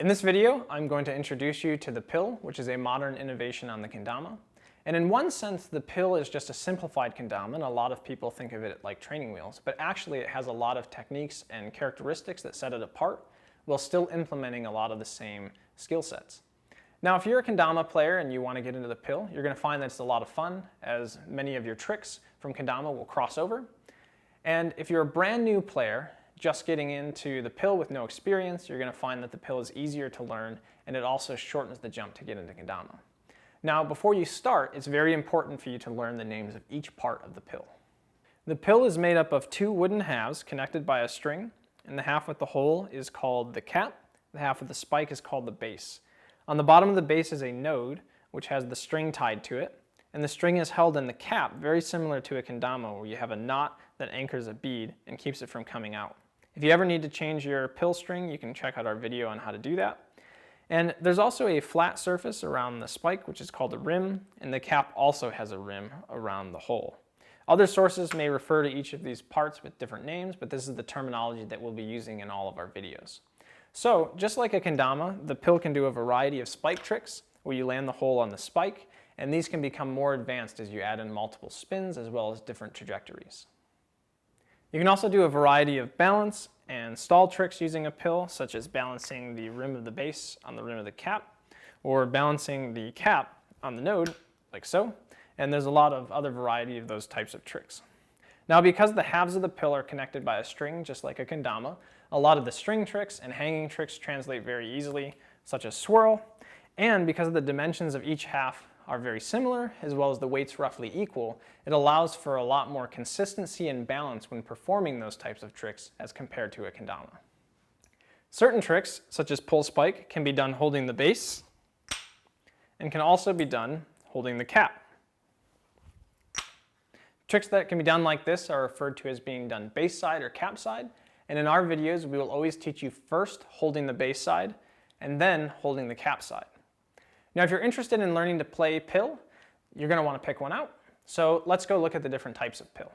In this video, I'm going to introduce you to the pill, which is a modern innovation on the kendama. And in one sense, the pill is just a simplified kendama, and a lot of people think of it like training wheels, but actually it has a lot of techniques and characteristics that set it apart, while still implementing a lot of the same skill sets. Now, if you're a kendama player and you want to get into the pill, you're going to find that it's a lot of fun, as many of your tricks from kendama will cross over. And if you're a brand new player, just getting into the pill with no experience, you're going to find that the pill is easier to learn, and it also shortens the jump to get into kendama. Now, before you start, it's very important for you to learn the names of each part of the pill. The pill is made up of two wooden halves connected by a string, and the half with the hole is called the cap, the half with the spike is called the base. On the bottom of the base is a node, which has the string tied to it, and the string is held in the cap, very similar to a kendama, where you have a knot that anchors a bead and keeps it from coming out. If you ever need to change your pill string, you can check out our video on how to do that. And there's also a flat surface around the spike, which is called a rim, and the cap also has a rim around the hole. Other sources may refer to each of these parts with different names, but this is the terminology that we'll be using in all of our videos. So, just like a kendama, the pill can do a variety of spike tricks, where you land the hole on the spike, and these can become more advanced as you add in multiple spins as well as different trajectories. You can also do a variety of balance and stall tricks using a pill, such as balancing the rim of the base on the rim of the cap, or balancing the cap on the node, like so, and there's a lot of other variety of those types of tricks. Now, because the halves of the pill are connected by a string, just like a kendama, a lot of the string tricks and hanging tricks translate very easily, such as swirl, and because of the dimensions of each half are very similar, as well as the weights roughly equal, it allows for a lot more consistency and balance when performing those types of tricks as compared to a kendama. Certain tricks, such as pull spike, can be done holding the base, and can also be done holding the cap. Tricks that can be done like this are referred to as being done base side or cap side, and in our videos we will always teach you first holding the base side, and then holding the cap side. Now, if you're interested in learning to play pill, you're going to want to pick one out. So let's go look at the different types of pill.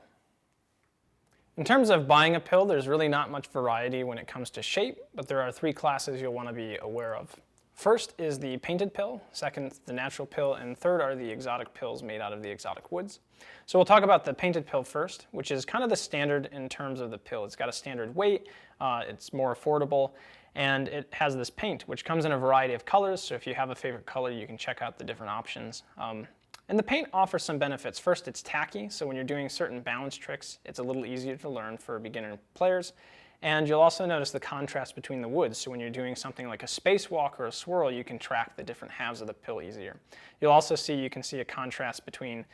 In terms of buying a pill, there's really not much variety when it comes to shape, but there are three classes you'll want to be aware of. First is the painted pill, second the natural pill, and third are the exotic pills made out of the exotic woods. So we'll talk about the painted pill first, which is kind of the standard in terms of the pill. It's got a standard weight, it's more affordable, and it has this paint, which comes in a variety of colors, so if you have a favorite color, you can check out the different options. And the paint offers some benefits. First, it's tacky, so when you're doing certain balance tricks, it's a little easier to learn for beginner players. And you'll also notice the contrast between the woods, so when you're doing something like a spacewalk or a swirl, you can track the different halves of the pill easier. You'll also see, a contrast between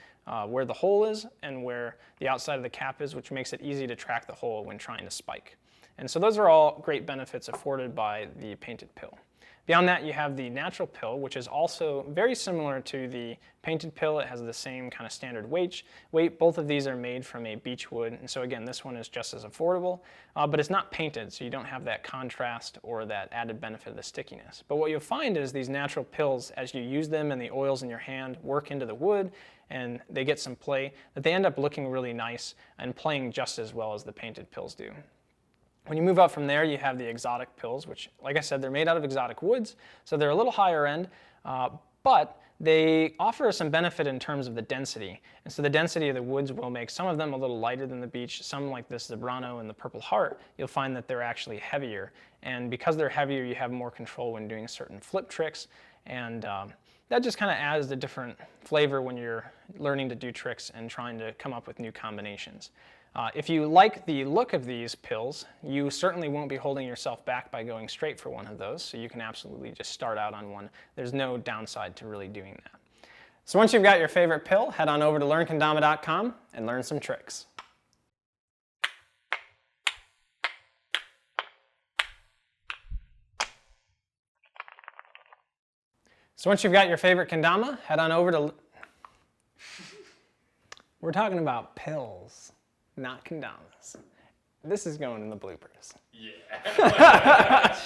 where the hole is and where the outside of the cap is, which makes it easy to track the hole when trying to spike. And so those are all great benefits afforded by the painted pill. Beyond that, you have the natural pill, which is also very similar to the painted pill. It has the same kind of standard weight. Both of these are made from a beech wood, and so again, this one is just as affordable, but it's not painted, so you don't have that contrast or that added benefit of the stickiness. But what you'll find is these natural pills, as you use them and the oils in your hand work into the wood, and they get some play, that they end up looking really nice and playing just as well as the painted pills do. When you move up from there, you have the exotic pills, which, like I said, they're made out of exotic woods, so they're a little higher end, but they offer some benefit in terms of the density. And so the density of the woods will make some of them a little lighter than the beech. Some, like this Zebrano and the Purple Heart, you'll find that they're actually heavier. And because they're heavier, you have more control when doing certain flip tricks, and that just kind of adds a different flavor when you're learning to do tricks and trying to come up with new combinations. If you like the look of these pills, you certainly won't be holding yourself back by going straight for one of those, so you can absolutely just start out on one. There's no downside to really doing that. So once you've got your favorite pill, head on over to learnkendama.com and learn some tricks. So once you've got your favorite kendama, head on over to... We're talking about pills, not kendamas. This is going in the bloopers. Yeah.